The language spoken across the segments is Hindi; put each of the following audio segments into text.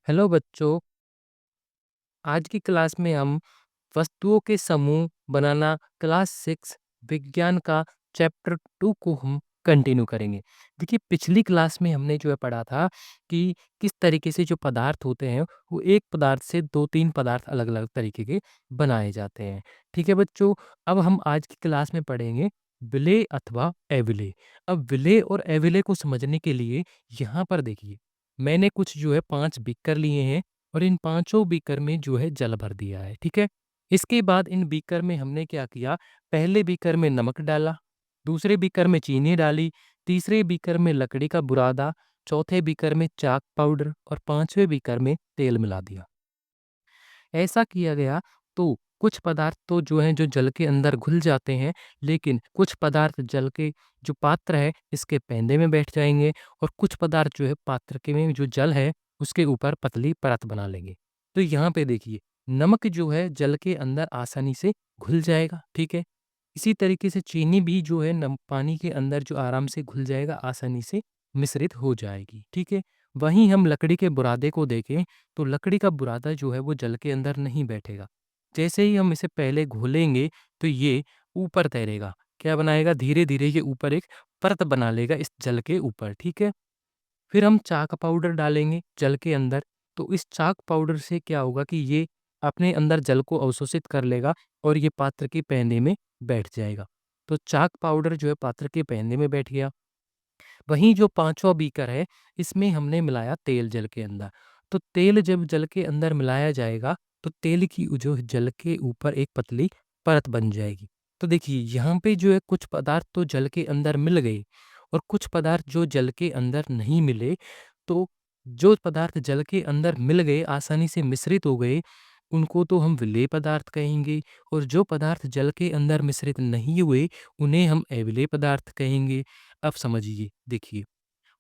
हेलो बच्चों, आज की क्लास में हम वस्तुओं के समूह बनाना क्लास 6 विज्ञान का चैप्टर 2 को हम कंटिन्यू करेंगे। देखिए पिछली क्लास में हमने जो है पढ़ा था कि किस तरीके से जो पदार्थ होते हैं वो एक पदार्थ से 2-3 पदार्थ अलग-अलग तरीके के बनाए जाते हैं। ठीक है बच्चों, अब हम आज की क्लास में पढ़ेंगे विलेय अथवा अविलेय। अब विलेय और अविलेय को समझने के लिए यहाँ पर देखिए, मैंने कुछ जो है 5 बीकर लिए हैं और इन पांचों बीकर में जो है जल भर दिया है, ठीक है। इसके बाद इन बीकर में हमने क्या किया, पहले बीकर में नमक डाला, दूसरे बीकर में चीनी डाली, तीसरे बीकर में लकड़ी का बुरादा, चौथे बीकर में चाक पाउडर और पांचवें बीकर में तेल मिला दिया। ऐसा किया गया तो कुछ पदार्थ तो जो हैं जो जल के अंदर घुल जाते हैं, लेकिन कुछ पदार्थ जल के जो पात्र है इसके पैंदे में बैठ जाएंगे और कुछ पदार्थ जो है पात्र के में जो जल है उसके ऊपर पतली परत बना लेंगे। तो यहाँ पे देखिए, नमक जो है जल के अंदर आसानी से घुल जाएगा, ठीक है। इसी तरीके से चीनी भी जो है पानी के अंदर जो आराम से घुल जाएगा, आसानी से मिश्रित हो जाएगी, ठीक है। वहीं हम लकड़ी के बुरादे को देखें तो लकड़ी का बुरादा जो है वो जल के अंदर नहीं बैठेगा। जैसे ही हम इसे पहले घोलेंगे तो ये ऊपर तैरेगा। क्या बनाएगा? धीरे-धीरे ये ऊपर एक परत बना लेगा इस जल के ऊपर, ठीक है? फिर हम चाक पाउडर डालेंगे जल के अंदर, तो इस चाक पाउडर से क्या होगा कि ये अपने अंदर जल को अवशोषित कर लेगा और ये पात्र के पैंदे में बैठ जाएगा। तो चाक पाउडर जो है पात्र के पैंदे में बैठ गया। वहीं जो पाँचवाँ बीकर है, इसमें हमने मिलाया तेल जल के अंदर। तो तेल जब जल के अंदर मिलाया जाएगा, तो तेल की जो जल के ऊपर एक पतली परत बन जाएगी। तो देखिए, यहाँ पे जो है कुछ पदार्थ तो जल के अंदर मिल गए और कुछ पदार्थ जो जल के अंदर नहीं मिले। तो जो पदार्थ जल के अंदर मिल गए, आसानी से मिश्रित हो गए, उनको तो हम विलेय पदार्थ कहेंगे और जो पदार्थ जल के अंदर मिश्रित नहीं हुए, उन्हें हम अविलेय पदार्थ कहेंगे। अब समझिए, देखिए,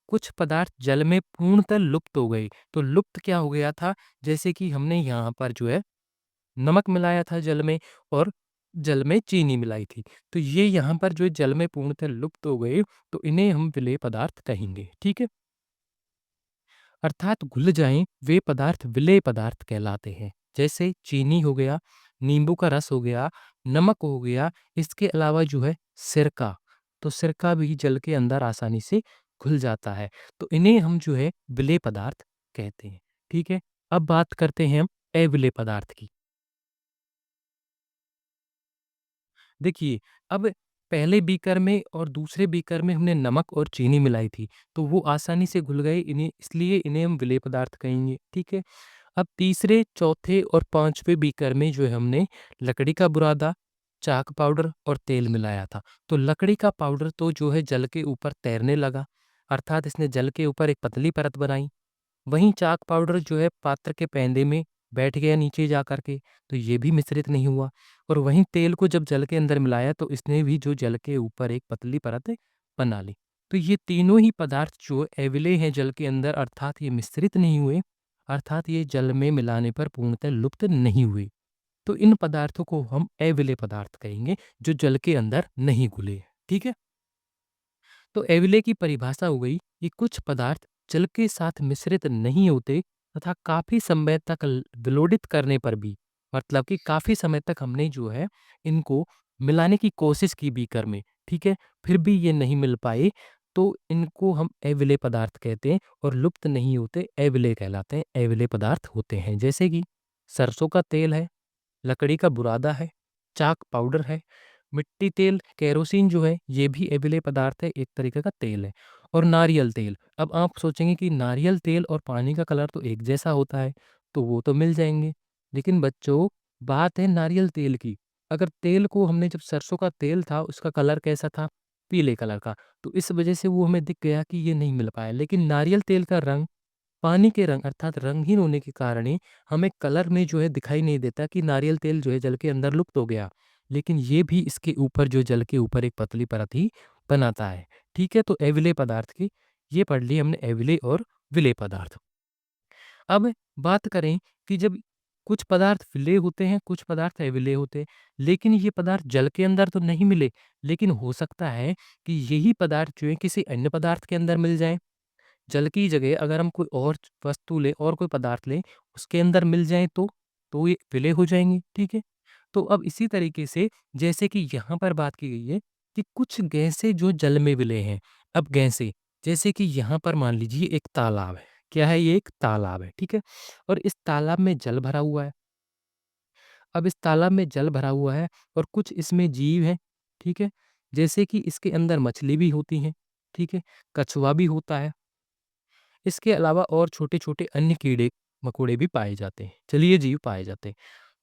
कुछ पदार्थ जल में पूर्णतः लुप्त हो गए। तो लुप्त क्या हो गया था? जैसे कि हमने यहाँ पर जो है नमक मिलाया था जल में और जल में चीनी मिलाई थी। तो ये यहाँ पर जो है जल में पूर्णतः लुप्त हो गए, तो इन्हें हम विलेय पदार्थ कहेंगे, ठीक है? अर्थात घुल जाएँ वे पदार्थ विलेय पदार्थ कहलाते हैं। जैसे चीनी हो गया, नींबू का रस हो गया, नमक हो गया, इसके अलावा जो है सिरका, तो सिरका भी जल के अंदर आसानी से घुल जाता है। तो इन्हें हम जो है विलेय पदार्थ कहते हैं, ठीक है? अब बात करते हैं हम अविलेय पदार्थ की। देखिए, अब पहले बीकर में और दूसरे बीकर में हमने नमक और चीनी मिलाई थी, तो वो आसानी से घुल गए, इन्हें इसलिए इन्हें हम विलेय पदार्थ कहेंगे, ठीक है? अब तीसरे, चौथे और पाँचवें बीकर में जो है हमने लकड़ी का बुरादा, चाक पाउडर और तेल मिलाया था। तो लकड़ी का पाउडर तो जो है जल के ऊपर तैरने लगा, अर्थात इसने जल के ऊपर एक पतली परत बनाई। वहीं चाक पाउडर जो है पात्र के पैंदे में बैठ गया नीचे जा कर के, तो ये भी मिश्रित नहीं हुआ। और वहीं तेल को जब जल के अंदर मिलाया तो इसने भी जो जल के ऊपर एक पतली परत बना ली। तो ये तीनों ही पदार्थ जो अविलेय हैं जल के अंदर, अर्थात ये मिश्रित नहीं हुए, अर्थात ये जल में मिलाने पर पूर्णतः लुप्त नहीं हुए। तो इन पदार्थों को हम अविलेय पदार्थ कहेंगे जो जल के अंदर नहीं घुले। ठीक है? तो अविलेय की परिभाषा हो गई कि कुछ पदार्थ जल के साथ मिश्रित नहीं होते तथा काफी समय तक विलोडित करने पर भी, मतलब कि काफी समय तक हमने जो है इनको मिलाने की कोशिश की बीकर में, ठीक है, फिर भी ये नहीं मिल पाए, तो इनको हम अविलेय पदार्थ कहते हैं और लुप्त नहीं होते, अविलेय कहलाते हैं, अविलेय पदार्थ होते हैं। जैसे कि सरसों का तेल है, लकड़ी का बुरादा है, चाक पाउडर है, मिट्टी तेल, केरोसिन जो है ये भी अविलेय पदार्थ है, एक तरीके का तेल है, और नारियल तेल। अब आप सोचेंगे कि नारियल तेल और पानी का कलर तो एक जैसा होता है, तो वो तो मिल जाएँगे। लेकिन बच्चों, बात है नारियल तेल की। अगर तेल को हमने, जब सरसों का तेल था उसका कलर कैसा था? पीले कलर का। तो इस वजह से वो हमें दिख गया कि ये नहीं मिल पाया। लेकिन नारियल तेल का रंग पानी के रंग अर्थात रंगहीन होने के कारण ही हमें कलर में जो है दिखाई नहीं देता कि नारियल तेल जो है जल के अंदर लुप्त हो गया। लेकिन ये भी इसके ऊपर जो जल के ऊपर एक पतली परत ही बनाता है। ठीक है? तो अविलेय पदार्थ की ये पढ़ ली हमने, अविलेय और विलेय पदार्थ। अब बात करें कि जब कुछ पदार्थ विलेय होते हैं, कुछ पदार्थ अविलेय होते हैं, लेकिन ये पदार्थ जल के अंदर तो नहीं मिले, लेकिन हो सकता है कि यही पदार्थ जो है किसी अन्य पदार्थ के अंदर मिल जाएँ। जल की जगह अगर हम कोई और वस्तु लें और कोई पदार्थ लें, उसके अंदर मिल जाएँ तो ये विलय हो जाएँगे, ठीक है? तो अब इसी तरीके से जैसे कि यहाँ पर बात की गई है कि कुछ गैसें जो जल में विलय हैं। अब गैसें जैसे कि यहाँ पर मान लीजिए एक तालाब है। क्या है ये? एक तालाब है, ठीक है? और इस तालाब में जल भरा हुआ है। अब इस तालाब में जल भरा हुआ है और कुछ इसमें जीव हैं, ठीक है? जैसे कि इसके अंदर मछली भी होती हैं, ठीक है? कछुआ भी होता है। इसके अलावा और छोटे-छोटे अन्य कीड़े-मकोड़े भी पाए जाते हैं, जलीय जीव पाए जाते हैं।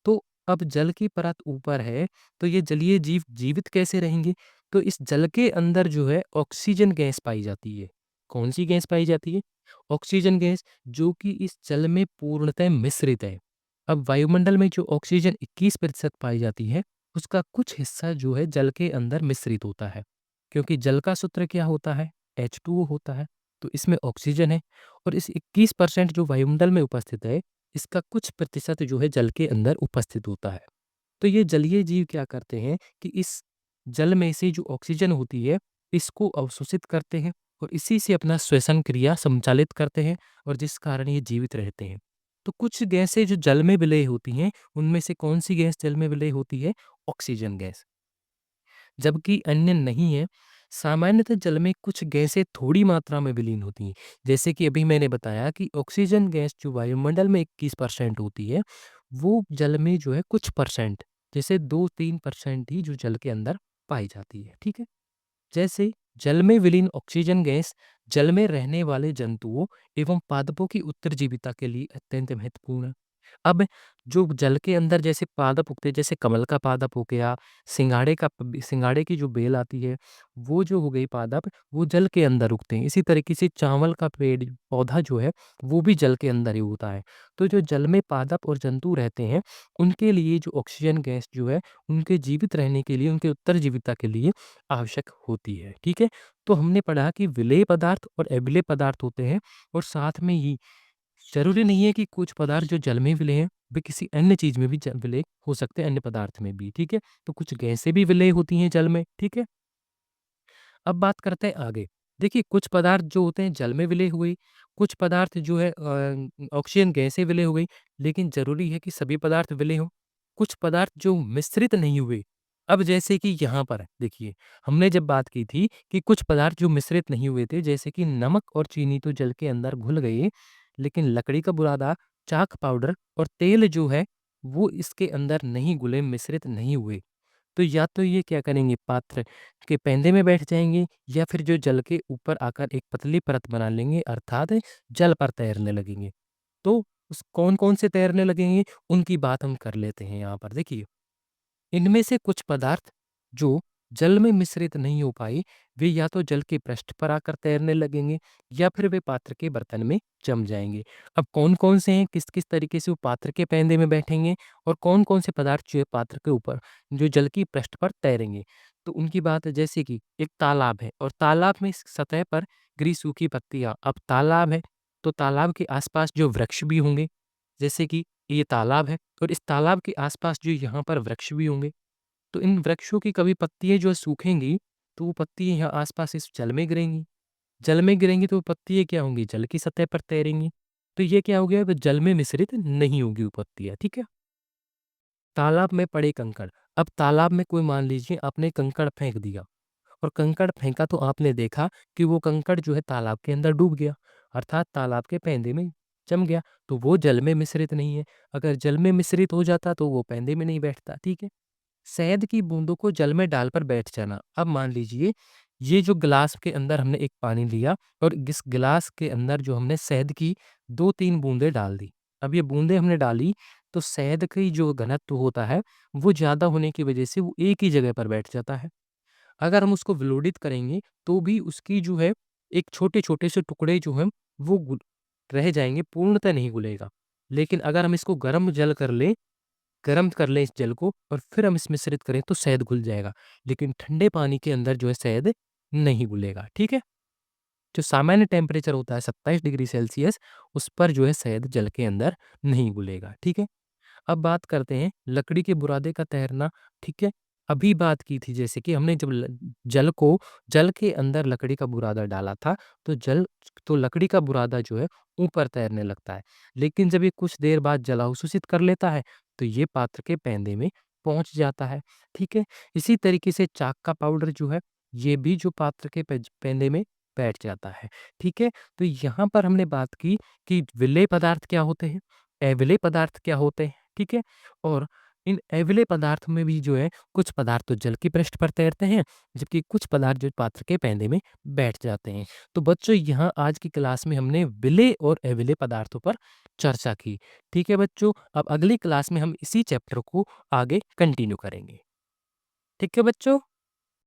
तो अब जल की परत ऊपर है, तो ये जलीय जीव जीवित कैसे रहेंगे? तो इस जल के अंदर जो है ऑक्सीजन गैस पाई जाती है। कौन-सी गैस पाई जाती है? ऑक्सीजन गैस, जो कि इस जल में पूर्णतः मिश्रित है। अब वायुमंडल में जो ऑक्सीजन 21% पाई जाती है, उसका कुछ हिस्सा जो है जल के अंदर मिश्रित होता है। क्योंकि जल का सूत्र क्या होता है? H2O होता है। तो इसमें ऑक्सीजन है और इस 21% जो वायुमंडल में उपस्थित है, इसका कुछ प्रतिशत जो है जल के अंदर उपस्थित होता है। तो ये जलीय जीव क्या करते हैं कि इस जल में से जो ऑक्सीजन होती है, इसको अवशोषित करते हैं और इसी से अपना श्वसन क्रिया संचालित करते हैं और जिस कारण ये जीवित रहते हैं। तो कुछ गैसें जो जल में विलय होती हैं, उनमें से कौन-सी गैस जल में विलय होती है? Oxygen gas. जबकि अन्य नहीं है। सामान्यतः जल में कुछ गैसें थोड़ी मात्रा में विलीन होती हैं। जैसे कि अभी मैंने बताया कि ऑक्सीजन गैस जो वायुमंडल में 21% होती है, वो जल में जो है कुछ परसेंट, जैसे 2-3% ही जो जल के अंदर पाई जाती है, ठीक है? जैसे जल में विलीन ऑक्सीजन गैस जल में रहने वाले जंतुओं एवं पादपों की उत्तरजीविता के लिए अत्यंत महत्वपूर्ण है। अब जो जल के अंदर जैसे पादप उगते हैं, जैसे कमल का पादप हो गया, सिंगाड़े की जो बेल आती है, वो जो हो गई पादप, वो जल के अंदर उगते हैं। इसी तरीके से चावल का पेड़ पौधा जो है, वो भी जल के अंदर ही होता है। तो जो जल में पादप और जंतु रहते हैं, उनके लिए जो ऑक्सीजन गैस जो है, उनके जीवित रहने के लिए, उनके उत्तरजीविता के लिए आवश्यक होती है, ठीक है? तो हमने पढ़ा कि विलेय पदार्थ और अविलेय पदार्थ होते हैं और साथ में ही ज़रूरी नहीं है कि कुछ पदार्थ जो जल में विलेय हैं, वे किसी अन्य चीज़ में भी विलेय हो सकते हैं, अन्य पदार्थ में भी, ठीक है? तो कुछ गैसें भी विलेय होती हैं जल में, ठीक है? अब बात करते हैं आगे। देखिए, कुछ पदार्थ जो होते हैं जल में विलय हुए, कुछ पदार्थ जो है ऑक्सीजन गैस से विलय हो गई, लेकिन ज़रूरी है कि सभी पदार्थ विलय हों। कुछ पदार्थ जो मिश्रित नहीं हुए, अब जैसे कि यहाँ पर देखिए, हमने जब बात की थी कि कुछ पदार्थ जो मिश्रित नहीं हुए थे, जैसे कि नमक और चीनी तो जल के अंदर घुल गए, लेकिन लकड़ी का बुरादा, चाक पाउडर और तेल जो है, वो इसके अंदर नहीं घुले, मिश्रित नहीं हुए। तो या तो ये क्या करेंगे, पात्र के पेंदे में बैठ जाएँगे या फिर जो जल के ऊपर आकर एक पतली परत बना लेंगे, अर्थात जल पर तैरने लगेंगे। तो उस कौन-कौन से तैरने लगेंगे, उनकी बात हम कर लेते हैं यहाँ पर। देखिए, इनमें से कुछ पदार्थ जो जल में मिश्रित नहीं हो पाए, वे या तो जल के पृष्ठ पर आकर तैरने लगेंगे या फिर वे पात्र के बर्तन में जम जाएँगे। अब कौन-कौन से हैं, किस-किस तरीके से वो पात्र के पेंदे में बैठेंगे और कौन-कौन से पदार्थ जो है पात्र के ऊपर जो जल की पृष्ठ पर तैरेंगे। तो उनकी बात है, जैसे कि एक तालाब है और तालाब में सतह पर गिरी सूखी पत्तियाँ। अब तालाब है, तो तालाब के आस-पास जो वृक्ष भी होंगे, जैसे कि ये तालाब है और इस तालाब के आस-पास जो यहाँ पर वृक्ष भी होंगे। तो इन वृक्षों की कभी पत्तियाँ जो सूखेंगी, तो वो पत्तियाँ यहाँ आस-पास इस जल में गिरेंगी। जल में गिरेंगी तो वो पत्तियाँ क्या होंगी, जल की सतह पर तैरेंगी। तो ये क्या हो गया, वो जल में मिश्रित नहीं होगी वो पत्तियाँ, ठीक है? तालाब में पड़े कंकड़, अब तालाब में कोई मान लीजिए आपने कंकड़ फेंक दिया और कंकड़ फेंका तो आपने देखा कि वो कंकड़ जो है तालाब के अंदर डूब गया, अर्थात तालाब के पेंदे में जम गया, तो वो जल में मिश्रित नहीं है। अगर जल में मिश्रित हो जाता तो वो पेंदे में नहीं बैठता, ठीक है? शहद की बूंदों को जल में डालकर बैठ जाना। अब मान लीजिए ये जो गिलास के अंदर हमने एक पानी लिया और इस गिलास के अंदर जो हमने शहद की 2-3 बूंदें डाल दी। अब ये बूंदें हमने डाली तो शहद की जो घनत्व होता है वो ज़्यादा होने की वजह से वो एक ही जगह पर बैठ जाता है। अगर हम उसको विलोडित करेंगे तो भी उसकी जो है एक छोटे-छोटे से टुकड़े जो हैं वो रह जाएँगे, पूर्णतः नहीं घुलेगा। लेकिन अगर हम इसको गर्म कर लें इस जल को और फिर हम इस मिश्रित करें तो शहद घुल जाएगा। लेकिन ठंडे पानी के अंदर जो है शहद नहीं घुलेगा, ठीक है? जो सामान्य टेम्परेचर होता है 27 डिग्री सेल्सियस, उस पर जो है शहद जल के अंदर नहीं घुलेगा, ठीक है? अब बात करते हैं लकड़ी के बुरादे का तैरना, ठीक है? अभी बात की थी, जैसे कि हमने जब जल के अंदर लकड़ी का बुरादा डाला था, तो लकड़ी का बुरादा जो है ऊपर तैरने लगता है। लेकिन जब ये कुछ देर बाद जल अवशोषित कर लेता है, तो ये पात्र के पैंदे में पहुँच जाता है, ठीक है? इसी तरीके से चाक का पाउडर जो है, ये भी जो पात्र के पैंदे में बैठ जाता है, ठीक है? तो यहाँ पर हमने बात की कि विलेय पदार्थ क्या होते हैं, अविलेय पदार्थ क्या होते हैं, ठीक है? और इन अविलेय पदार्थ में भी जो है कुछ पदार्थ तो जल की पृष्ठ पर तैरते हैं, जबकि कुछ पदार्थ जो पात्र के पैंदे में बैठ जाते हैं। तो बच्चों, यहाँ आज की क्लास में हमने विलेय और अविलेय पदार्थों पर चर्चा की। ठीक है बच्चों, अब अगली क्लास में हम इसी चैप्टर को आगे कंटिन्यू करेंगे। ठीक है बच्चों?